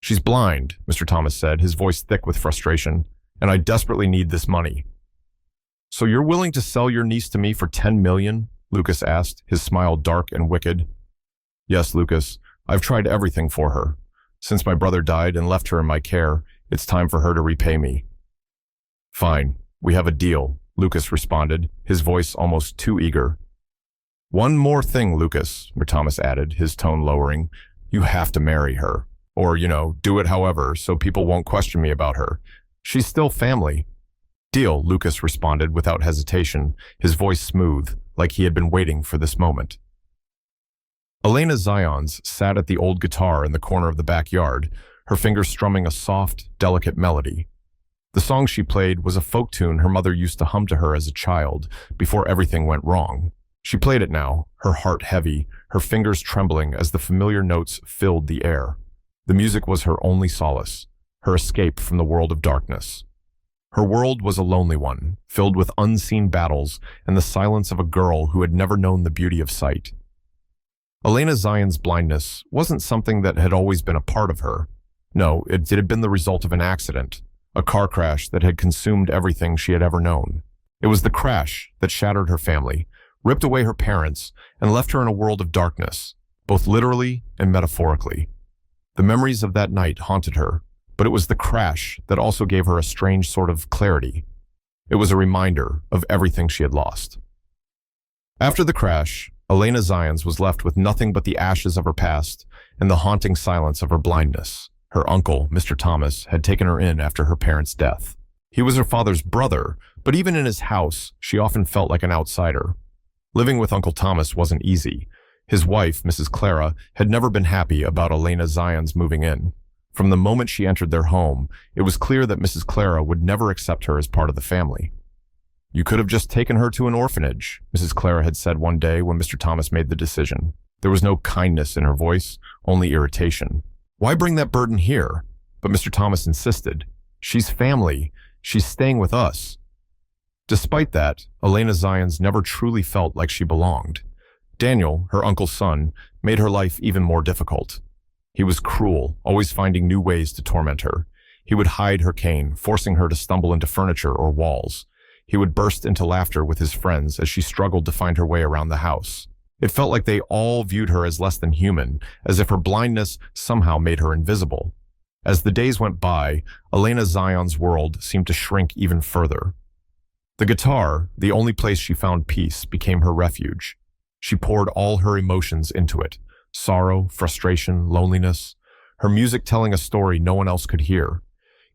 She's blind, Mr. Thomas said, his voice thick with frustration, and I desperately need this money. So you're willing to sell your niece to me for 10 million? Lucas asked, his smile dark and wicked. Yes, Lucas, I've tried everything for her. Since my brother died and left her in my care, it's time for her to repay me. Fine, we have a deal, Lucas responded, his voice almost too eager. One more thing, Lucas, Thomas added, his tone lowering. You have to marry her. Or, do it however, so people won't question me about her. She's still family. Deal, Lucas responded without hesitation, his voice smooth, like he had been waiting for this moment. Elena Zions sat at the old guitar in the corner of the backyard, her fingers strumming a soft, delicate melody. The song she played was a folk tune her mother used to hum to her as a child, before everything went wrong. She played it now, her heart heavy, her fingers trembling as the familiar notes filled the air. The music was her only solace, her escape from the world of darkness. Her world was a lonely one, filled with unseen battles and the silence of a girl who had never known the beauty of sight. Elena Zion's blindness wasn't something that had always been a part of her. No, it had been the result of an accident, a car crash that had consumed everything she had ever known. It was the crash that shattered her family, ripped away her parents, and left her in a world of darkness, both literally and metaphorically. The memories of that night haunted her, but it was the crash that also gave her a strange sort of clarity. It was a reminder of everything she had lost. After the crash, Elena Zions was left with nothing but the ashes of her past and the haunting silence of her blindness. Her uncle, Mr. Thomas, had taken her in after her parents' death. He was her father's brother, but even in his house, she often felt like an outsider. Living with Uncle Thomas wasn't easy. His wife, Mrs. Clara, had never been happy about Elena Zions moving in. From the moment she entered their home, it was clear that Mrs. Clara would never accept her as part of the family. You could have just taken her to an orphanage, Mrs. Clara had said one day when Mr. Thomas made the decision. There was no kindness in her voice, only irritation. Why bring that burden here? But Mr. Thomas insisted. She's family. She's staying with us. Despite that, Elena Zions never truly felt like she belonged. Daniel, her uncle's son, made her life even more difficult. He was cruel, always finding new ways to torment her. He would hide her cane, forcing her to stumble into furniture or walls. He would burst into laughter with his friends as she struggled to find her way around the house. It felt like they all viewed her as less than human, as if her blindness somehow made her invisible. As the days went by, Elena Zion's world seemed to shrink even further. The guitar, the only place she found peace, became her refuge. She poured all her emotions into it, sorrow, frustration, loneliness, her music telling a story no one else could hear.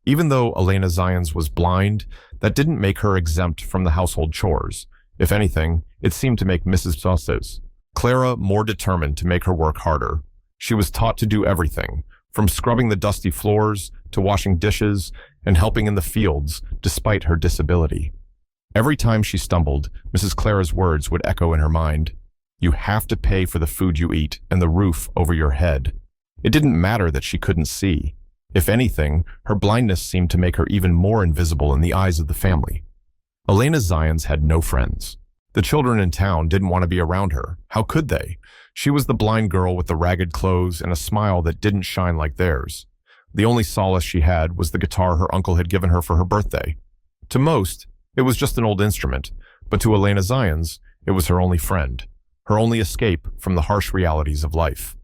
Even though Elena Zions was blind, that didn't make her exempt from the household chores. If anything, it seemed to make Mrs. Solace, Clara, more determined to make her work harder. She was taught to do everything, from scrubbing the dusty floors to washing dishes and helping in the fields, despite her disability. Every time she stumbled, Mrs. Clara's words would echo in her mind. You have to pay for the food you eat and the roof over your head. It didn't matter that she couldn't see. If anything, her blindness seemed to make her even more invisible in the eyes of the family. Elena Zions had no friends. The children in town didn't want to be around her. How could they? She was the blind girl with the ragged clothes and a smile that didn't shine like theirs. The only solace she had was the guitar her uncle had given her for her birthday. To most, it was just an old instrument, but to Elena Zions, it was her only friend, her only escape from the harsh realities of life.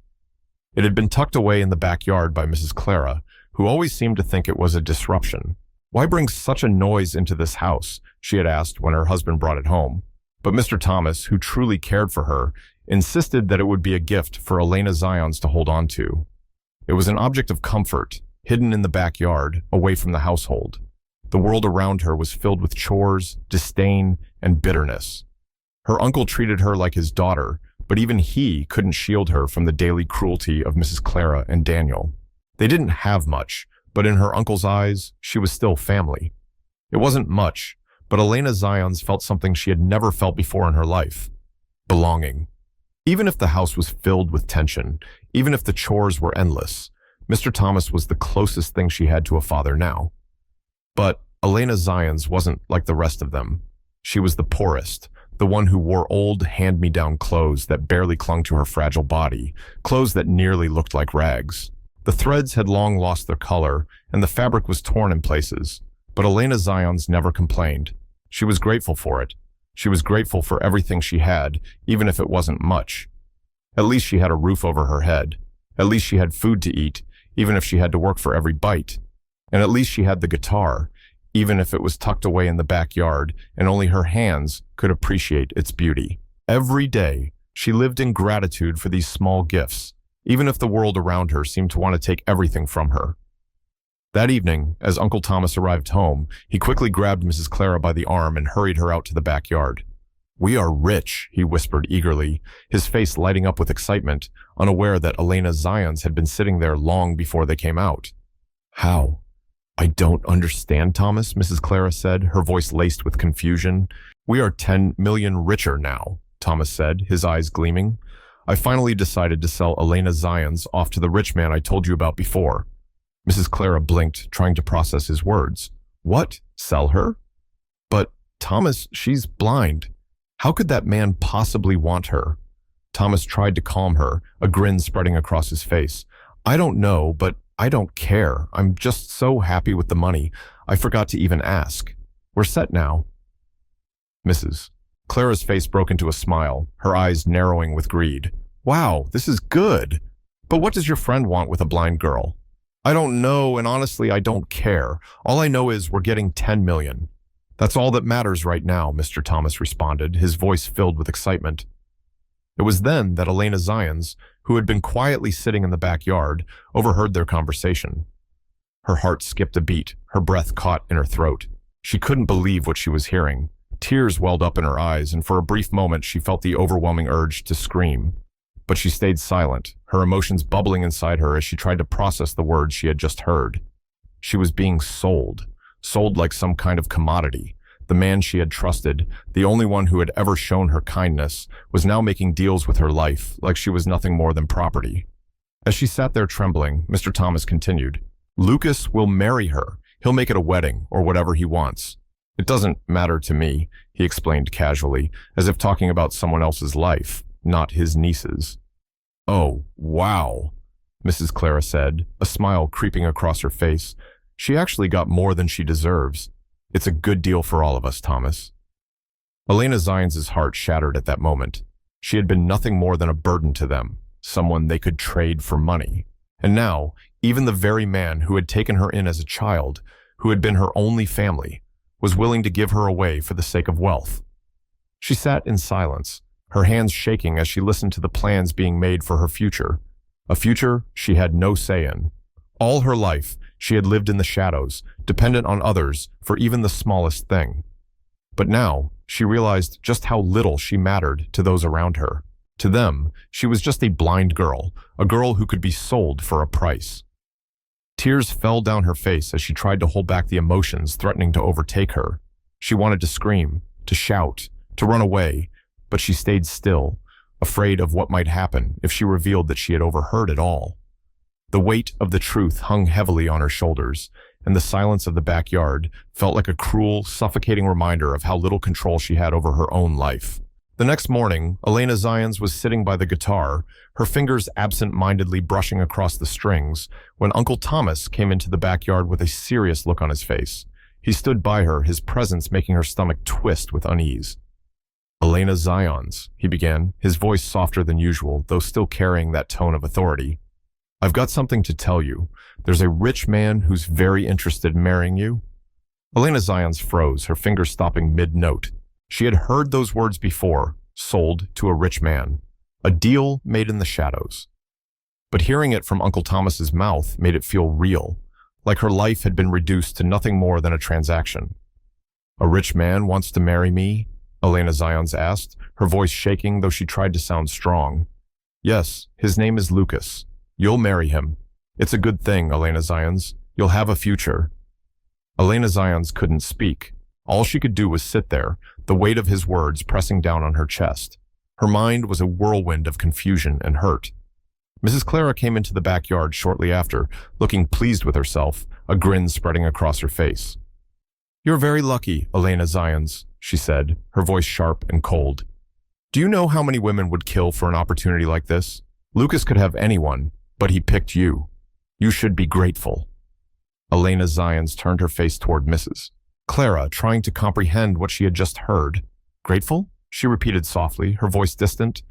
It had been tucked away in the backyard by Mrs. Clara, who always seemed to think it was a disruption. Why bring such a noise into this house? She had asked when her husband brought it home. But Mr. Thomas, who truly cared for her, insisted that it would be a gift for Elena Zions to hold on to. It was an object of comfort, hidden in the backyard, away from the household. The world around her was filled with chores, disdain, and bitterness. Her uncle treated her like his daughter, but even he couldn't shield her from the daily cruelty of Mrs. Clara and Daniel. They didn't have much, but in her uncle's eyes, she was still family. It wasn't much, but Elena Zions felt something she had never felt before in her life. Belonging. Even if the house was filled with tension, even if the chores were endless, Mr. Thomas was the closest thing she had to a father now. But Elena Zions wasn't like the rest of them. She was the poorest, the one who wore old hand-me-down clothes that barely clung to her fragile body, clothes that nearly looked like rags. The threads had long lost their color, and the fabric was torn in places. But Elena Zions never complained. She was grateful for it. She was grateful for everything she had, even if it wasn't much. At least she had a roof over her head. At least she had food to eat, even if she had to work for every bite. And at least she had the guitar, even if it was tucked away in the backyard and only her hands could appreciate its beauty. Every day, she lived in gratitude for these small gifts, even if the world around her seemed to want to take everything from her. That evening, as Uncle Thomas arrived home, he quickly grabbed Mrs. Clara by the arm and hurried her out to the backyard. "We are rich," he whispered eagerly, his face lighting up with excitement, unaware that Elena Zions had been sitting there long before they came out. "How?" "I don't understand, Thomas," Mrs. Clara said, her voice laced with confusion. "We are 10 million richer now," Thomas said, his eyes gleaming. "I finally decided to sell Elena Zions off to the rich man I told you about before." Mrs. Clara blinked, trying to process his words. "What? Sell her?" "But, Thomas, she's blind. How could that man possibly want her?" Thomas tried to calm her, a grin spreading across his face. "I don't know, but I don't care. I'm just so happy with the money. I forgot to even ask. We're set now." Mrs. Clara's face broke into a smile, her eyes narrowing with greed. "Wow, this is good. But what does your friend want with a blind girl?" "I don't know, and honestly, I don't care. All I know is we're getting 10 million. "That's all that matters right now," Mr. Thomas responded, his voice filled with excitement. It was then that Elena Zions, who had been quietly sitting in the backyard, overheard their conversation. Her heart skipped a beat, her breath caught in her throat. She couldn't believe what she was hearing. Tears welled up in her eyes, and for a brief moment she felt the overwhelming urge to scream. But she stayed silent, her emotions bubbling inside her as she tried to process the words she had just heard. She was being sold like some kind of commodity. The man she had trusted, the only one who had ever shown her kindness, was now making deals with her life like she was nothing more than property. As she sat there trembling, Mr. Thomas continued, "Lucas will marry her. He'll make it a wedding, or whatever he wants. It doesn't matter to me," he explained casually, as if talking about someone else's life, not his niece's. "Oh, wow," Mrs. Clara said, a smile creeping across her face. "She actually got more than she deserves. It's a good deal for all of us, Thomas." Elena Zions' heart shattered at that moment. She had been nothing more than a burden to them, someone they could trade for money. And now, even the very man who had taken her in as a child, who had been her only family, was willing to give her away for the sake of wealth. She sat in silence, her hands shaking as she listened to the plans being made for her future, a future she had no say in. All her life, she had lived in the shadows, dependent on others for even the smallest thing. But now, she realized just how little she mattered to those around her. To them, she was just a blind girl, a girl who could be sold for a price. Tears fell down her face as she tried to hold back the emotions threatening to overtake her. She wanted to scream, to shout, to run away, but she stayed still, afraid of what might happen if she revealed that she had overheard it all. The weight of the truth hung heavily on her shoulders, and the silence of the backyard felt like a cruel, suffocating reminder of how little control she had over her own life. The next morning, Elena Zions was sitting by the guitar, her fingers absent-mindedly brushing across the strings, when Uncle Thomas came into the backyard with a serious look on his face. He stood by her, his presence making her stomach twist with unease. "Elena Zions," he began, his voice softer than usual, though still carrying that tone of authority. "I've got something to tell you. There's a rich man who's very interested in marrying you." Elena Zions froze, her fingers stopping mid-note. She had heard those words before, sold to a rich man. A deal made in the shadows. But hearing it from Uncle Thomas's mouth made it feel real, like her life had been reduced to nothing more than a transaction. "A rich man wants to marry me?" Elena Zions asked, her voice shaking though she tried to sound strong. "Yes, his name is Lucas. You'll marry him. It's a good thing, Elena Zions. You'll have a future." Elena Zions couldn't speak. All she could do was sit there, the weight of his words pressing down on her chest. Her mind was a whirlwind of confusion and hurt. Mrs. Clara came into the backyard shortly after, looking pleased with herself, a grin spreading across her face. "You're very lucky, Elena Zions," she said, her voice sharp and cold. "Do you know how many women would kill for an opportunity like this? Lucas could have anyone, but he picked you." You should be grateful. Elena Zions turned her face toward Mrs. Clara, trying to comprehend what she had just heard. Grateful? She repeated softly, her voice distant.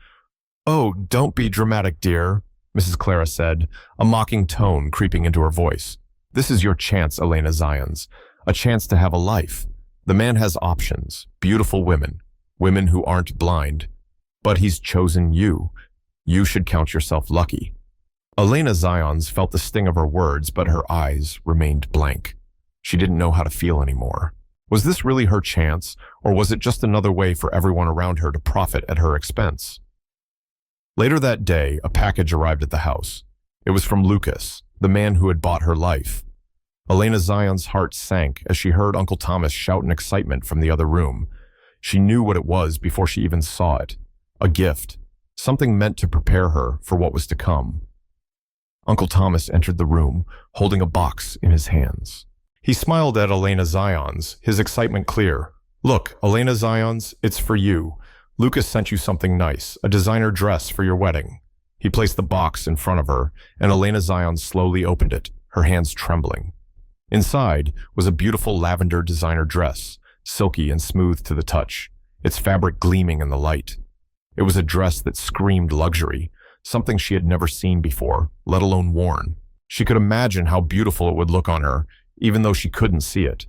Oh, don't be dramatic, dear, Mrs. Clara said, a mocking tone creeping into her voice. This is your chance, Elena Zions, a chance to have a life. The man has options, beautiful women, women who aren't blind. But he's chosen you. You should count yourself lucky. Elena Zions felt the sting of her words, but her eyes remained blank. She didn't know how to feel anymore. Was this really her chance, or was it just another way for everyone around her to profit at her expense? Later that day, a package arrived at the house. It was from Lucas, the man who had bought her life. Elena Zion's heart sank as she heard Uncle Thomas shout in excitement from the other room. She knew what it was before she even saw it. A gift, something meant to prepare her for what was to come. Uncle Thomas entered the room, holding a box in his hands. He smiled at Elena Zions, his excitement clear. Look, Elena Zions, it's for you. Lucas sent you something nice, a designer dress for your wedding. He placed the box in front of her, and Elena Zions slowly opened it, her hands trembling. Inside was a beautiful lavender designer dress, silky and smooth to the touch, its fabric gleaming in the light. It was a dress that screamed luxury, something she had never seen before, let alone worn. She could imagine how beautiful it would look on her, even though she couldn't see it.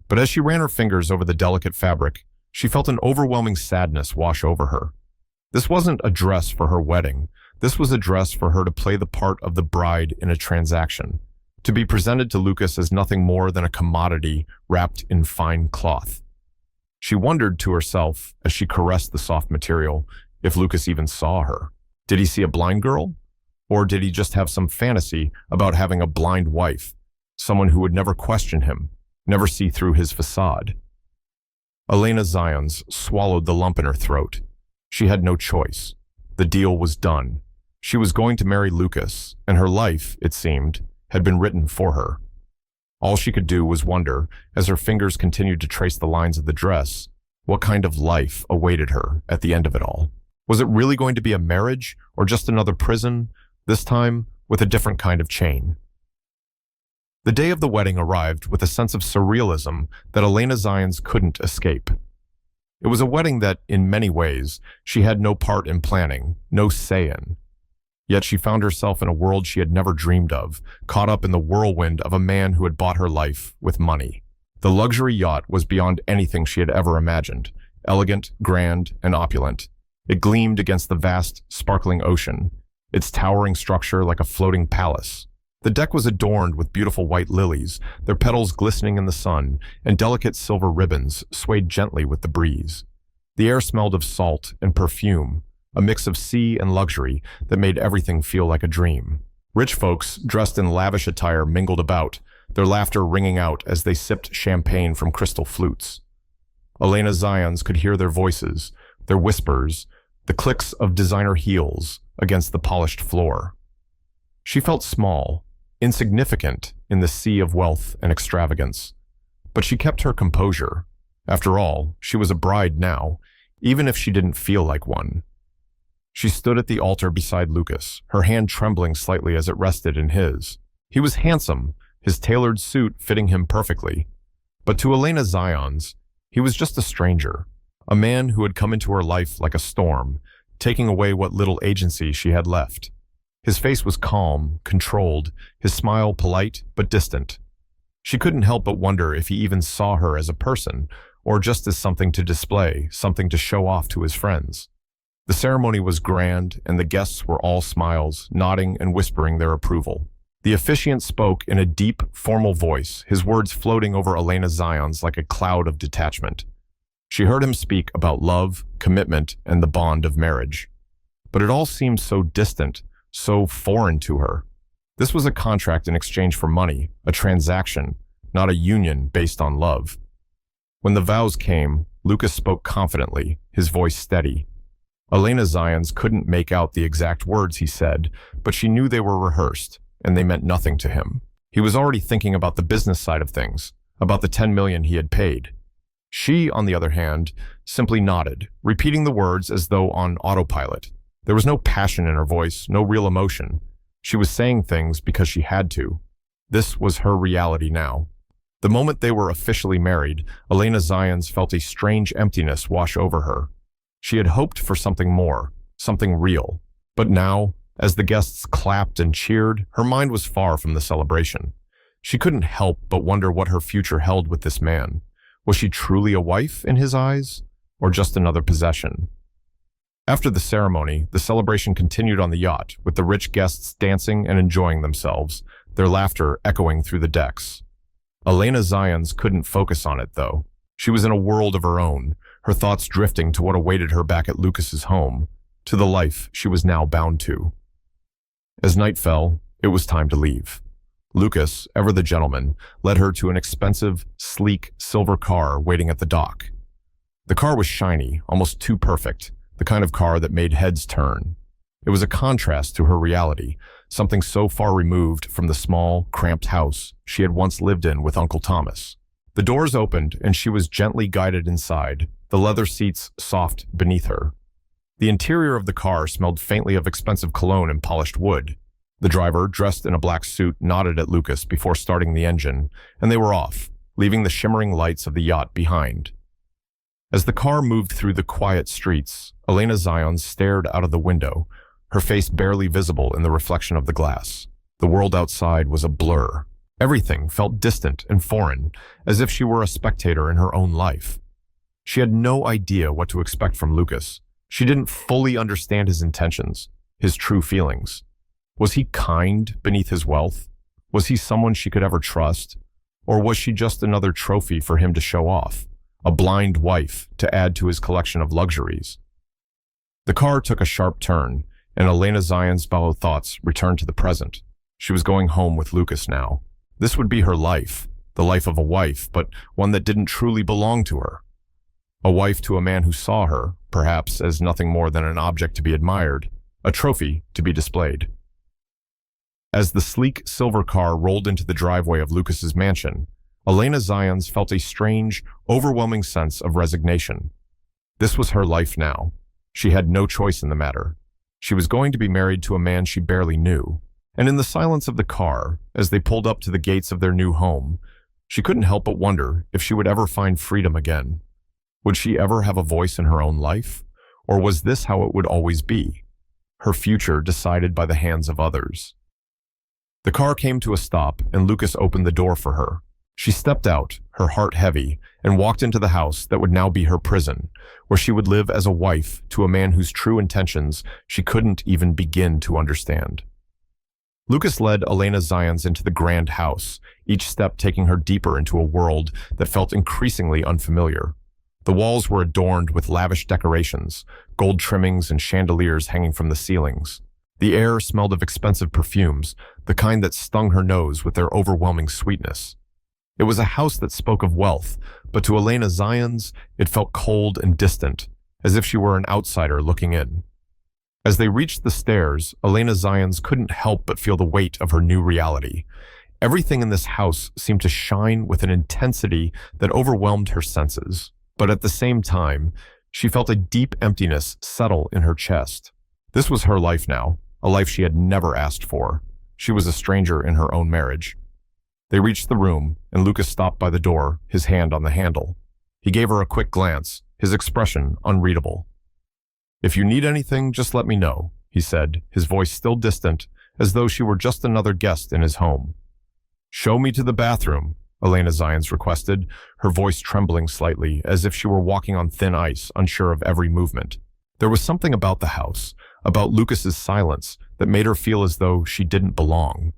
But as she ran her fingers over the delicate fabric, she felt an overwhelming sadness wash over her. This wasn't a dress for her wedding. This was a dress for her to play the part of the bride in a transaction, to be presented to Lucas as nothing more than a commodity wrapped in fine cloth. She wondered to herself, as she caressed the soft material, if Lucas even saw her. Did he see a blind girl? Or did he just have some fantasy about having a blind wife, someone who would never question him, never see through his facade? Elena Zions swallowed the lump in her throat. She had no choice. The deal was done. She was going to marry Lucas, and her life, it seemed, had been written for her. All she could do was wonder, as her fingers continued to trace the lines of the dress, what kind of life awaited her at the end of it all. Was it really going to be a marriage, or just another prison, this time with a different kind of chain? The day of the wedding arrived with a sense of surrealism that Elena Zions couldn't escape. It was a wedding that, in many ways, she had no part in planning, no say in. Yet she found herself in a world she had never dreamed of, caught up in the whirlwind of a man who had bought her life with money. The luxury yacht was beyond anything she had ever imagined, elegant, grand, and opulent. It gleamed against the vast, sparkling ocean, its towering structure like a floating palace. The deck was adorned with beautiful white lilies, their petals glistening in the sun, and delicate silver ribbons swayed gently with the breeze. The air smelled of salt and perfume, a mix of sea and luxury that made everything feel like a dream. Rich folks dressed in lavish attire mingled about, their laughter ringing out as they sipped champagne from crystal flutes. Elena Zions could hear their voices, their whispers, the clicks of designer heels against the polished floor. She felt small, insignificant in the sea of wealth and extravagance. But she kept her composure. After all, she was a bride now, even if she didn't feel like one. She stood at the altar beside Lucas, her hand trembling slightly as it rested in his. He was handsome, his tailored suit fitting him perfectly. But to Elena Zions, he was just a stranger, a man who had come into her life like a storm, taking away what little agency she had left. His face was calm, controlled, his smile polite but distant. She couldn't help but wonder if he even saw her as a person, or just as something to display, something to show off to his friends. The ceremony was grand, and the guests were all smiles, nodding and whispering their approval. The officiant spoke in a deep, formal voice, his words floating over Elena Zions like a cloud of detachment. She heard him speak about love, commitment, and the bond of marriage. But it all seemed so distant, so foreign to her. This was a contract in exchange for money, a transaction, not a union based on love. When the vows came, Lucas spoke confidently, his voice steady. Elena Zions couldn't make out the exact words he said, but she knew they were rehearsed, and they meant nothing to him. He was already thinking about the business side of things, about the 10 million he had paid. She, on the other hand, simply nodded, repeating the words as though on autopilot. There was no passion in her voice, no real emotion, She was saying things because she had to. This was her reality now. The moment they were officially married, Elena Zions felt a strange emptiness wash over her. She had hoped for something more, something real. But now, as the guests clapped and cheered, her mind was far from the celebration. She couldn't help but wonder what her future held with this man. Was she truly a wife in his eyes, or just another possession? After the ceremony, the celebration continued on the yacht, with the rich guests dancing and enjoying themselves, their laughter echoing through the decks. Elena Zions couldn't focus on it, though. She was in a world of her own, her thoughts drifting to what awaited her back at Lucas's home, to the life she was now bound to. As night fell, it was time to leave. Lucas, ever the gentleman, led her to an expensive, sleek, silver car waiting at the dock. The car was shiny, almost too perfect, the kind of car that made heads turn. It was a contrast to her reality, something so far removed from the small, cramped house she had once lived in with Uncle Thomas. The doors opened and she was gently guided inside, the leather seats soft beneath her. The interior of the car smelled faintly of expensive cologne and polished wood. The driver, dressed in a black suit, nodded at Lucas before starting the engine, and they were off, leaving the shimmering lights of the yacht behind. As the car moved through the quiet streets, Elena Zions stared out of the window, her face barely visible in the reflection of the glass. The world outside was a blur. Everything felt distant and foreign, as if she were a spectator in her own life. She had no idea what to expect from Lucas. She didn't fully understand his intentions, his true feelings. Was he kind beneath his wealth? Was he someone she could ever trust? Or was she just another trophy for him to show off? A blind wife to add to his collection of luxuries? The car took a sharp turn, and Elena Zions' bellowed thoughts returned to the present. She was going home with Lucas now. This would be her life, the life of a wife, but one that didn't truly belong to her. A wife to a man who saw her, perhaps, as nothing more than an object to be admired, a trophy to be displayed. As the sleek silver car rolled into the driveway of Lucas's mansion, Elena Zions felt a strange, overwhelming sense of resignation. This was her life now. She had no choice in the matter. She was going to be married to a man she barely knew. And in the silence of the car, as they pulled up to the gates of their new home, she couldn't help but wonder if she would ever find freedom again. Would she ever have a voice in her own life? Or was this how it would always be? Her future decided by the hands of others. The car came to a stop, and Lucas opened the door for her. She stepped out, her heart heavy, and walked into the house that would now be her prison, where she would live as a wife to a man whose true intentions she couldn't even begin to understand. Lucas led Elena Zions into the grand house, each step taking her deeper into a world that felt increasingly unfamiliar. The walls were adorned with lavish decorations, gold trimmings and chandeliers hanging from the ceilings. The air smelled of expensive perfumes, the kind that stung her nose with their overwhelming sweetness. It was a house that spoke of wealth, but to Elena Zions, it felt cold and distant, as if she were an outsider looking in. As they reached the stairs, Elena Zions couldn't help but feel the weight of her new reality. Everything in this house seemed to shine with an intensity that overwhelmed her senses. But at the same time, she felt a deep emptiness settle in her chest. This was her life now, a life she had never asked for. She was a stranger in her own marriage. They reached the room, and Lucas stopped by the door, his hand on the handle. He gave her a quick glance, his expression unreadable. "If you need anything, just let me know," he said, his voice still distant, as though she were just another guest in his home. "Show me to the bathroom," Elena Zions requested, her voice trembling slightly, as if she were walking on thin ice, unsure of every movement. There was something about the house, about Lucas's silence, that made her feel as though she didn't belong.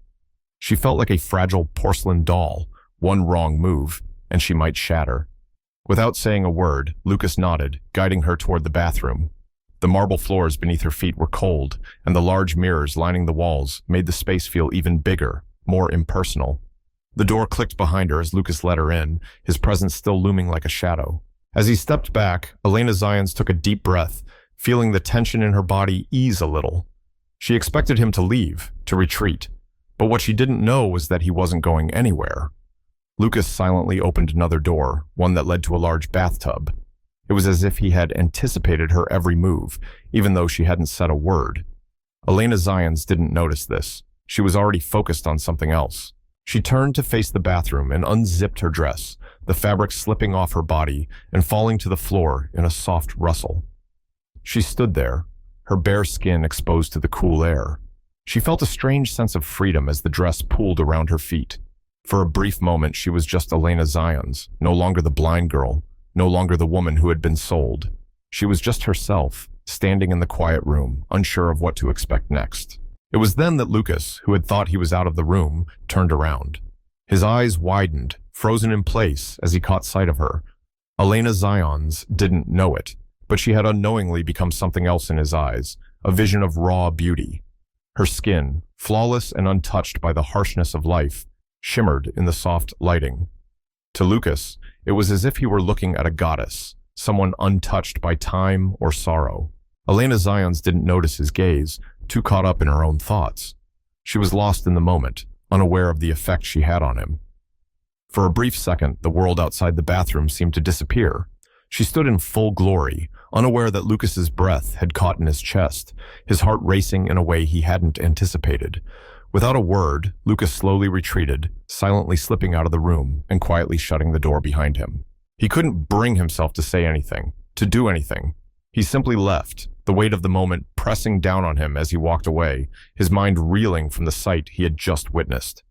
She felt like a fragile porcelain doll. One wrong move, and she might shatter. Without saying a word, Lucas nodded, guiding her toward the bathroom. The marble floors beneath her feet were cold, and the large mirrors lining the walls made the space feel even bigger, more impersonal. The door clicked behind her as Lucas let her in, his presence still looming like a shadow. As he stepped back, Elena Zions took a deep breath, feeling the tension in her body ease a little. She expected him to leave, to retreat, but what she didn't know was that he wasn't going anywhere. Lucas silently opened another door, one that led to a large bathtub. It was as if he had anticipated her every move, even though she hadn't said a word. Elena Zions didn't notice this. She was already focused on something else. She turned to face the bathroom and unzipped her dress, the fabric slipping off her body and falling to the floor in a soft rustle. She stood there, her bare skin exposed to the cool air. She felt a strange sense of freedom as the dress pooled around her feet. For a brief moment, she was just Elena Zions, no longer the blind girl, no longer the woman who had been sold. She was just herself, standing in the quiet room, unsure of what to expect next. It was then that Lucas, who had thought he was out of the room, turned around. His eyes widened, frozen in place as he caught sight of her. Elena Zions didn't know it, but she had unknowingly become something else in his eyes, a vision of raw beauty. Her skin, flawless and untouched by the harshness of life, shimmered in the soft lighting. To Lucas, it was as if he were looking at a goddess, someone untouched by time or sorrow. Elena Zions didn't notice his gaze, too caught up in her own thoughts. She was lost in the moment, unaware of the effect she had on him. For a brief second, the world outside the bathroom seemed to disappear. She stood in full glory, unaware that Lucas's breath had caught in his chest, his heart racing in a way he hadn't anticipated. Without a word, Lucas slowly retreated, silently slipping out of the room and quietly shutting the door behind him. He couldn't bring himself to say anything, to do anything. He simply left, the weight of the moment pressing down on him as he walked away, his mind reeling from the sight he had just witnessed.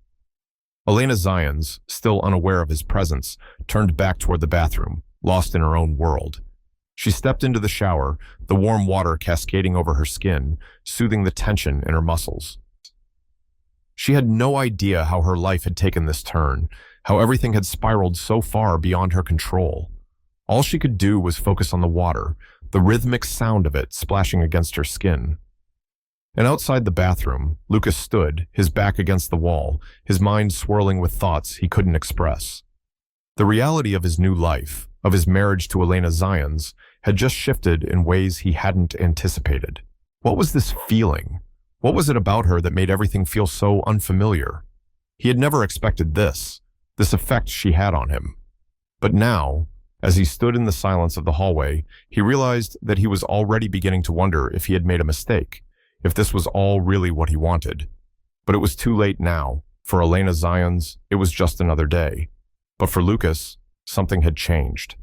Elena Zions, still unaware of his presence, turned back toward the bathroom, lost in her own world. She stepped into the shower, the warm water cascading over her skin, soothing the tension in her muscles. She had no idea how her life had taken this turn, how everything had spiraled so far beyond her control. All she could do was focus on the water, the rhythmic sound of it splashing against her skin. And outside the bathroom, Lucas stood, his back against the wall, his mind swirling with thoughts he couldn't express. The reality of his new life, of his marriage to Elena Zions, had just shifted in ways he hadn't anticipated. What was this feeling? What was it about her that made everything feel so unfamiliar? He had never expected this effect she had on him. But now, as he stood in the silence of the hallway, he realized that he was already beginning to wonder if he had made a mistake, if this was all really what he wanted. But it was too late now. For Elena Zions, it was just another day. But for Lucas, something had changed.